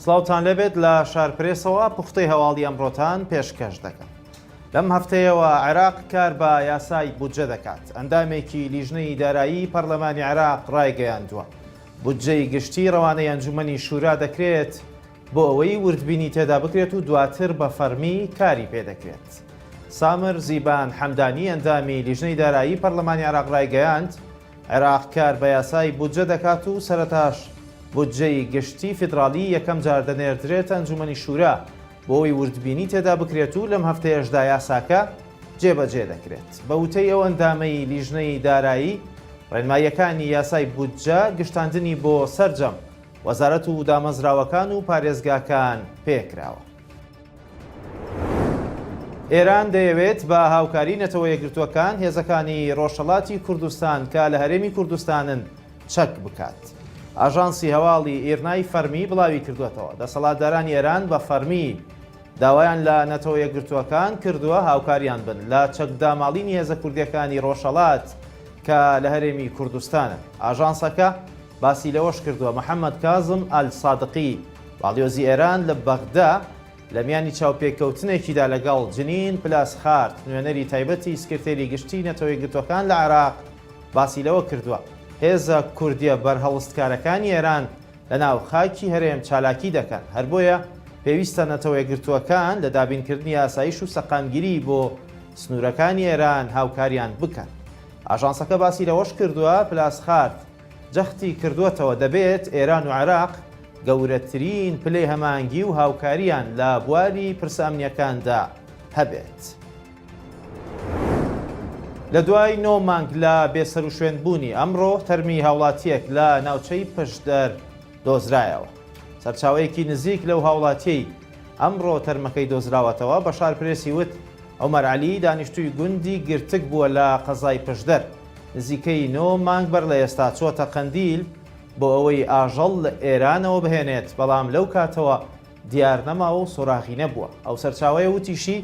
سڵاوتان لەبێت لە شارپرێسەوە پوختەی هەواڵی ئەمڕۆتان پێشکەش دەکەم. لەم هەفتەیەوە عێراق کار بە یاسای بودجە دەکات. ئەندامێکی لیژنەی دارایی پەرلەمانی عێراق ڕایگەیاندووە. بودجەی گشتی ڕەوانەی ئەنجومەنی شورا دەکرێت بۆ ئەوەی وردبینی تێدا بکرێت و دواتر بە فەرمی کاری پێدەکرێت. سامر زیبان حەمدانی ئەندامی لیژنەی دارایی پەرلەمانی عێراق ڕایگەیاند عێراق کار بە یاسای بودجە دەکات و سەرەتاش بودجەی گشتی فیدراڵی یەکەم جار دەنێردرێت ئەنجومەنی شورا بۆ ئەوەی وردبینی تێدا بکرێت و لەم هەفتەیەشدا یاساکە جێبەجێ دەکرێت. بە وتەی ئەو ئەندامەی لیژنەی دارایی ڕێنماییەکانی یاسای بودجە گشتاندنی بۆ سەرجەم وەزارەت و دامەزراوەکان و پارێزگاکان پێکراوە. ئێران دەیەوێت بە هاوکاری نەتەوە یەکگرتووەکان هێزەکانی ڕۆژهەڵاتی کوردستان کە لە هەرێمی کوردستانن چەک بکات. ئاژانسی هەواڵی ئێرنای فەرمی بڵاوی کردوێتەوە دەسەڵاتدارانی ئێران بە فەرمی داوایان لە نەتەوە یەکگرتووەکان کردووە هاوکاریان بن لە چەکداماڵینی هێزە کوردیەکانی ڕۆژهەڵات کە لە هەرێمی کوردستانن. ئاژانسەکە باسی لەوەش کردووە محەممەد کازم ئەل-سادقی باڵیۆزی ئێران لە بەغدا لە میانی چاوپێککەوتنێکیدا لەگەڵ جنین پلاس خارت نوێنەری تایبەتی سکرتێری گشتی نەتەوە یەکگرتووەکان لە عێراق باسی لەوە کردووە هێزە کوردیە بەرهەڵستکارەکانی ئێران لە ناو خاکی هەرێم چالاکی دەکەن. هەر بۆیە پێویستە نەتەوە یەکگرتووەکان لە دابینکردنی یاسایش و سەقامگیری بۆ سنوورەکانی ئێران هاوکاریان بکەن. ئاژانسەکە باسی لەوەش کردووە پلاس خارت جەختی کردووەتەوە دەبێت ئێران و عێراق گەورەترین پلەی هەمانگی و هاوکاریان لە بواری پرسەمنیەکاندا هەبێت. لە دوای 9 مانگ لە بێسەر و شوێنبوونی ئەمڕۆ تەرمی هاوڵاتیەک لە ناوچەی پشدەر دۆزرایەوە. سەرچاوەیەکی نزیک لەو هاوڵاتیەی ئەمڕۆ تەرمەکەی دۆزراوەتەوە بە شارپرێسی وت عومەر عەلی دانیشتووی گوندی گرتک بووە لە قەزای پشدەر. نزیکەی 9 مانگ بەر لە ئێستا چۆتە قەندیل بۆ ئەوەی ئاژەڵ لە ئێرانەوە بهێنێت بەڵام لەو کاتەوە دیار نەماوە و سۆراخی نەبووە. ئەو سەرچاوەیە وتیشی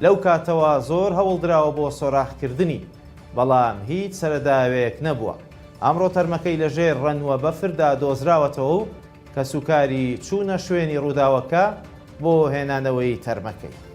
لەو کاتەوە زۆر هەوڵدراوە بۆ سۆراخکردنی بەڵام هیچ سەرەداوەیەک نەبووە. ئەمڕۆ تەرمەکەی لەژێر ڕەنوە بەفردا دۆزراوەتەوە و کەسوکاری چوونە شوێنی ڕووداوەکە بۆ هێنانەوەی تەرمەکەی.